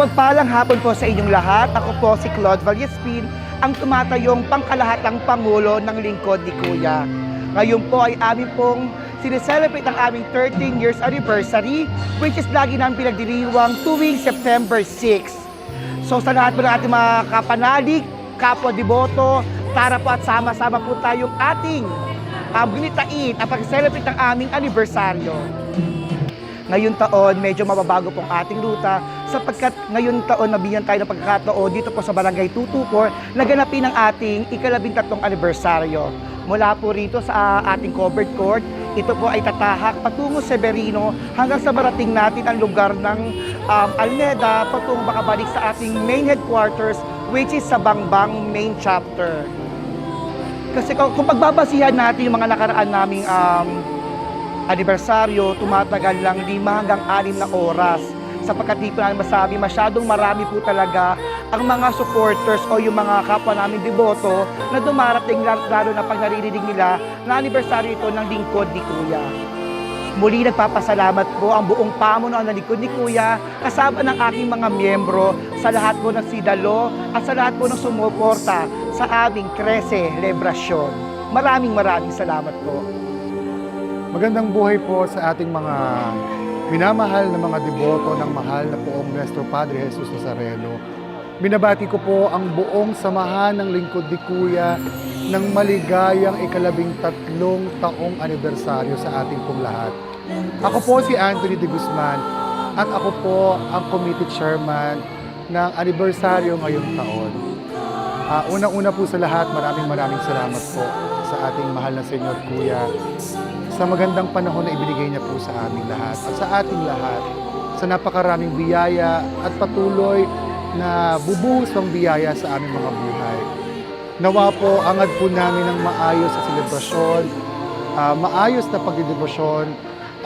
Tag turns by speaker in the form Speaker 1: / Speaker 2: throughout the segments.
Speaker 1: Mapagpalang hapon po sa inyong lahat. Ako po si Claude Vallespin, ang tumatayong pangkalahatang Pangulo ng Lingkod ni Kuya. Ngayon po ay amin pong sineselebrate ang aming 13 years anniversary, which is lagi namin pinagdiriwang tuwing September 6. So sa lahat po ng ating mga kapanalig, kapwa deboto, tara po at sama-sama po tayong ating gunitain at pag-celebrate ng aming anibersaryo. Ngayong taon, medyo mababago pong ating ruta sapagkat ngayong taon nabigyan tayo ng pagkakataon dito po sa Barangay 224 na ganapin ang ating ika-13 anibersaryo. Mula po rito sa ating covered court, ito po ay tatahak patungo Severino hanggang sa marating natin ang lugar ng Almeda patungo makabalik sa ating main headquarters, which is sa Bangbang main chapter. Kasi kung pagbabasihan natin yung mga nakaraan naming anibersaryo, tumatagal lang 5 hanggang 6 na oras sapagkat di po namin masabi, masyadong marami po talaga ang mga supporters o yung mga kapwa namin deboto na dumarating lalo na pag naririnig nila na anibersaryo ito ng Lingkod ni Kuya. Muli nagpapasalamat po ang buong pamunuan ng Lingkod ni Kuya kasama ng aking mga miyembro sa lahat po ng sidalo at sa lahat po ng sumuporta sa aming 13 Celebrasyon. Maraming salamat po.
Speaker 2: Magandang buhay po sa ating mga minamahal na mga deboto ng mahal na poong Nuestro Padre Jesus Nazareno. Binabati ko po ang buong samahan ng Lingkod ni Kuya ng maligayang ika-13 taong anibersaryo sa ating pong lahat. Ako po si Anthony de Guzman at ako po ang committee chairman ng anibersaryo ngayong taon. Unang-una po sa lahat, maraming salamat po sa ating mahal na Senyor Kuya sa magandang panahon na ibinigay niya po sa aming lahat at sa ating lahat sa napakaraming biyaya at patuloy na bubuhos ng biyaya sa aming mga buhay. Nawa po, angad po namin ng maayos sa selebrasyon, maayos na pagdedebosyon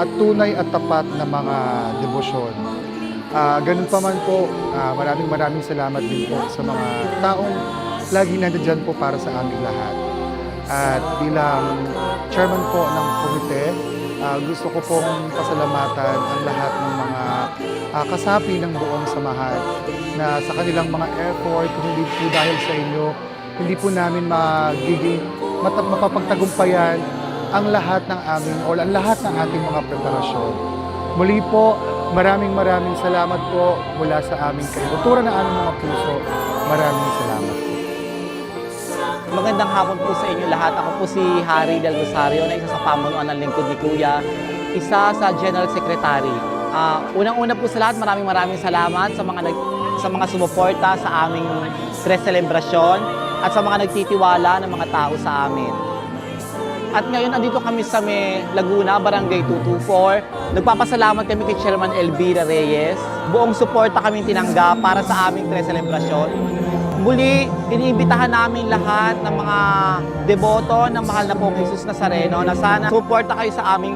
Speaker 2: at tunay at tapat na mga debosyon. Ganun pa man po, maraming salamat din po sa mga taong lagi nandiyan po para sa aming lahat. At bilang chairman po ng komite, gusto ko pong pasalamatan ang lahat ng mga kasapi ng buong samahan na sa kanilang mga effort, kung hindi po dahil sa inyo, hindi po namin mapapagtagumpayan ang lahat ng aming o ang lahat ng ating mga preparasyon. Muli po, maraming salamat po mula sa aming kaibuturan ng aming mga puso. Maraming salamat po.
Speaker 3: Magandang hapon po sa inyo lahat. Ako po si Harry Del Rosario na isa sa pamunuan ng Lingkod ni Kuya, isa sa General Secretary. Unang-una po sa lahat, maraming salamat sa mga sumuporta sa aming Celebrasyon at sa mga nagtitiwala ng mga tao sa amin. At ngayon, andito kami sa Laguna, Barangay 224. Nagpapasalamat kami kay Chairman Elvira Reyes. Buong suporta kami tinanggap para sa aming Celebrasyon. Muli, iniimbitahan namin lahat ng mga deboto ng mahal na poong Jesus Nazareno na sana suporta kayo sa aming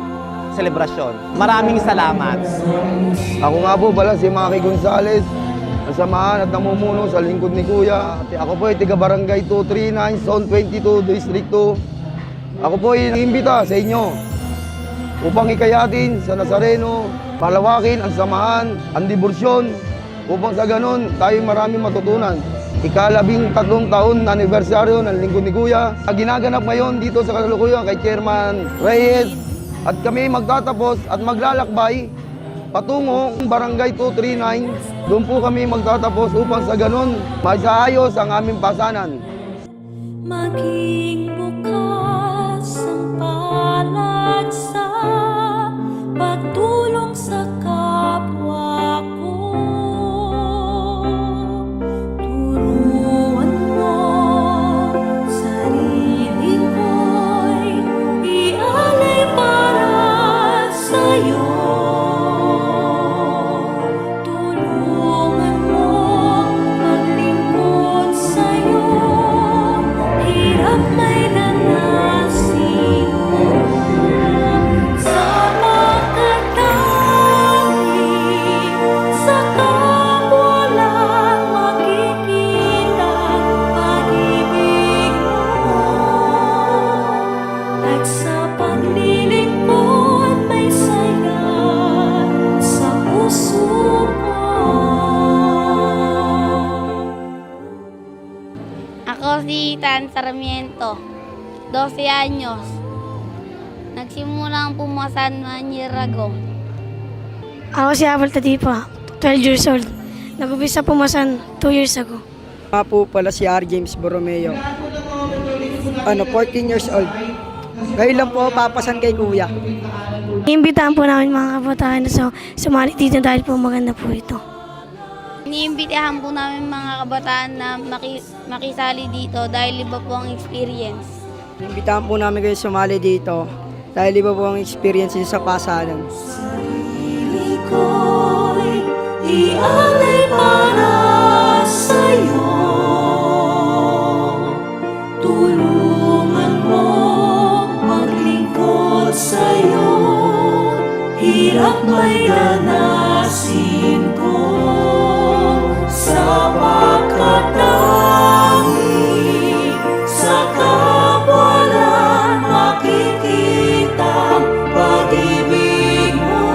Speaker 3: selebrasyon. Maraming salamat.
Speaker 4: Ako nga po pala si Maki Gonzales, ang samahan at namumuno sa Lingkod ni Kuya. Ako po ay tiga Barangay 239, Zone 22, District 2. Ako po ay iniimbita sa inyo upang ikayatin sa Nazareno, palawakin ang samahan, ang diborsyon, upang sa ganun tayo maraming matutunan. Ika-13 taon na anibersaryo ng Lingkod ni Kuya. Ginaganap ngayon dito sa kasalukuyan kay Chairman Reyes at kami magtatapos at maglalakbay patungo Barangay 239. Doon po kami magtatapos upang sa ganun masaayos ang aming pasanan.
Speaker 5: Maging bukas ang palad sa pagtulong sa kapwa ko. Turuan mo sarili ko'y ialay para sa'yo. Tulungan mo maglingkod sa'yo. Hirap may nangyari.
Speaker 6: 12 anyos. Nagsimulang pumasan 1 year ago.
Speaker 7: Ako si Abel Tadipa, 12 years old. Nag-umpisa pumasan 2 years ago.
Speaker 8: Nga po pala si R. James Borromeo. 14 years old. Ngayon lang po papasan kay kuya.
Speaker 7: Iimbitahan po namin mga kabataan na sumali dito dahil po maganda po ito.
Speaker 6: Iniimbitahan po namin mga kabataan na makisali dito dahil iba po ang experience.
Speaker 8: Imbitahan po namin kayo sumali dito dahil iba po ang experience niyo sa pasalan.
Speaker 5: Sarili ko'y ialay para sa'yo. Tulungan mo maglingkod sa'yo. Hirap may danasin ko sa pagkatangi sa kapwa lang makikita pag-ibig mo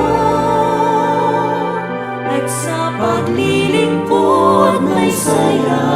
Speaker 5: at sa paglilingkod may saya.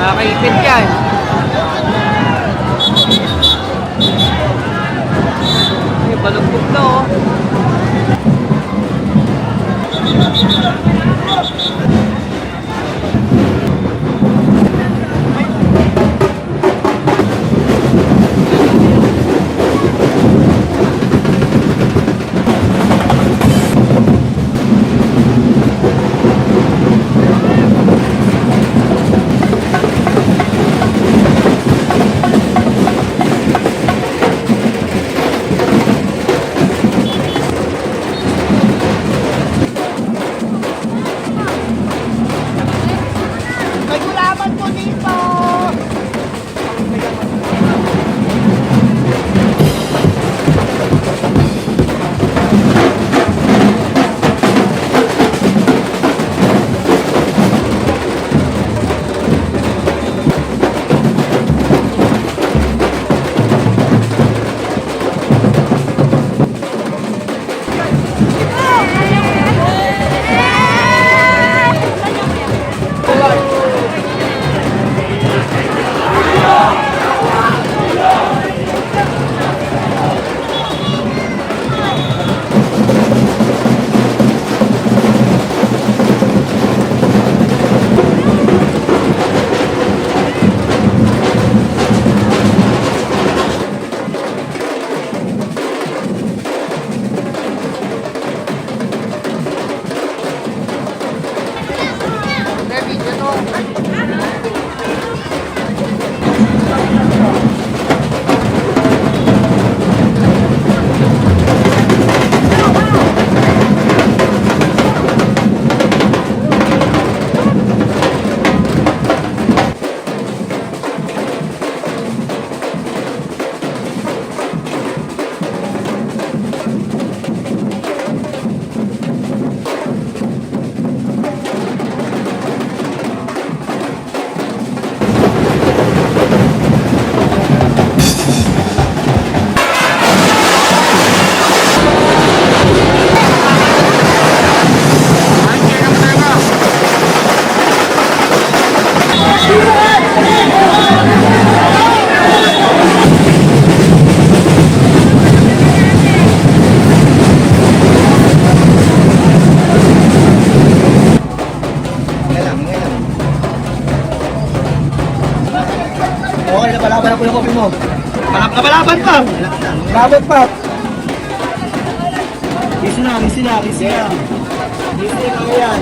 Speaker 3: Nakakaipit yan. May balugtog na oh.
Speaker 4: Okay, napalaban na po yung kopi mo. Napalaban pa! Laban pa! Easy na. Easy, kaya yan.